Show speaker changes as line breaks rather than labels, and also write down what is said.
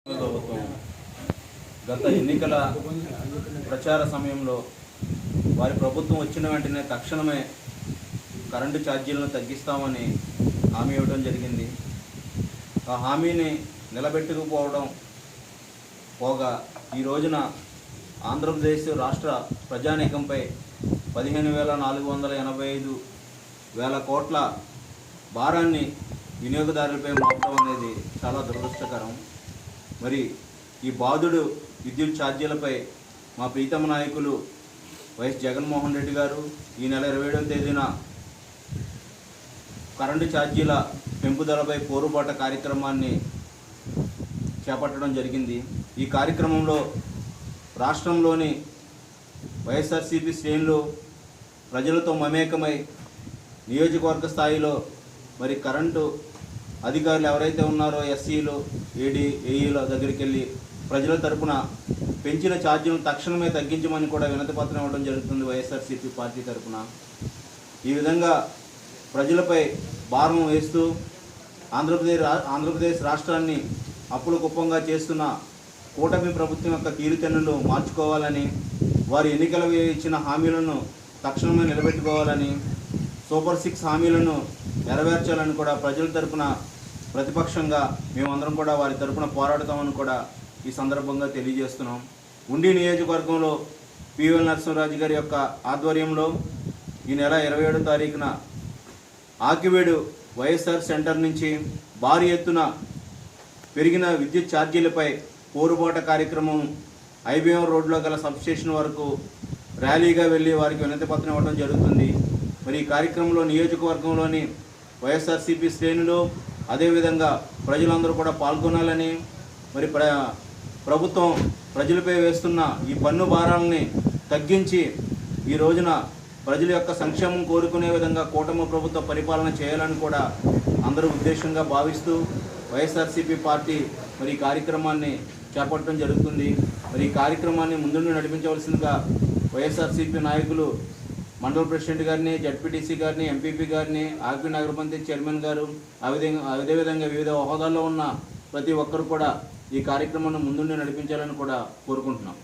ప్రభుత్వం గత ఎన్నికల ప్రచార సమయంలో వారి ప్రభుత్వం వచ్చిన వెంటనే తక్షణమే కరెంటు ఛార్జీలను తగ్గిస్తామని హామీ ఇవ్వడం జరిగింది. ఆ హామీని నిలబెట్టుకుపోవడం పోగా ఈ రోజున ఆంధ్రప్రదేశ్ రాష్ట్ర ప్రజానీకంపై 15,485 కోట్ల భారాన్ని వినియోగదారులపై మోపడం అనేది చాలా దురదృష్టకరం. మరి ఈ బాధుడు విద్యుత్ ఛార్జీలపై మా ప్రీతమ నాయకులు వైఎస్ జగన్మోహన్ రెడ్డి గారు ఈ నెల 27వ తేదీన కరెంటు ఛార్జీల పెంపుదలపై పోరుబాట కార్యక్రమాన్ని చేపట్టడం జరిగింది. ఈ కార్యక్రమంలో రాష్ట్రంలోని వైఎస్ఆర్సీపీ శ్రేణులు ప్రజలతో మమేకమై నియోజకవర్గ స్థాయిలో మరి కరెంటు అధికారులు ఎవరైతే ఉన్నారో ఎస్సీలు ఏఈల దగ్గరికి వెళ్ళి ప్రజల తరపున పెంచిన ఛార్జీలను తక్షణమే తగ్గించమని కూడా వినతిపత్రం ఇవ్వడం జరుగుతుంది వైఎస్ఆర్సీపీ పార్టీ తరపున. ఈ విధంగా ప్రజలపై భారం వేస్తూ ఆంధ్రప్రదేశ్ రాష్ట్రాన్ని అప్పుల కుప్పంగా చేస్తున్న కూటమి ప్రభుత్వం యొక్క తీరుతెన్నులు మార్చుకోవాలని, వారి ఎన్నికల ఇచ్చిన హామీలను తక్షణమే నిలబెట్టుకోవాలని, సూపర్ 6 హామీలను నెరవేర్చాలని కూడా ప్రజల తరపున ప్రతిపక్షంగా మేమందరం కూడా వారి తరపున పోరాడతామని కూడా ఈ సందర్భంగా తెలియజేస్తున్నాం. ఉండి నియోజకవర్గంలో పివిఎల్ నరసింహరాజు గారి యొక్క ఆధ్వర్యంలో ఈ నెల 27వ తారీఖున ఆకివేడు వైఎస్ఆర్ సెంటర్ నుంచి భారీ ఎత్తున పెరిగిన విద్యుత్ ఛార్జీలపై పోరుబాట కార్యక్రమం ఐబీఎం రోడ్లో గల సబ్స్టేషన్ వరకు ర్యాలీగా వెళ్ళి వారికి వినతిపత్రం ఇవ్వడం జరుగుతుంది. మరి ఈ కార్యక్రమంలో నియోజకవర్గంలోని వైఎస్ఆర్సీపీ శ్రేణులు అదేవిధంగా ప్రజలందరూ కూడా పాల్గొనాలని, మరి ప్రభుత్వం ప్రజలపై వేస్తున్న ఈ పన్ను భారాలని తగ్గించి ఈ రోజున ప్రజల యొక్క సంక్షేమం కోరుకునే విధంగా కూటమి ప్రభుత్వ పరిపాలన చేయాలని కూడా అందరూ ఉద్దేశంగా భావిస్తూ వైఎస్ఆర్సీపీ పార్టీ మరి ఈ కార్యక్రమాన్ని చేపట్టడం జరుగుతుంది. మరి ఈ కార్యక్రమాన్ని ముందుండి నడిపించవలసిందిగా వైఎస్ఆర్సీపీ నాయకులు మండల ప్రెసిడెంట్ గారిని, జడ్పీటీసీ గారిని, ఎంపీపీ గారిని, ఆర్పీ నగర పంచాయతీ చైర్మన్ గారు, అదేవిధంగా వివిధ హోదాల్లో ఉన్న ప్రతి ఒక్కరు కూడా ఈ కార్యక్రమాన్ని ముందుండి నడిపించాలని కూడా కోరుకుంటున్నాం.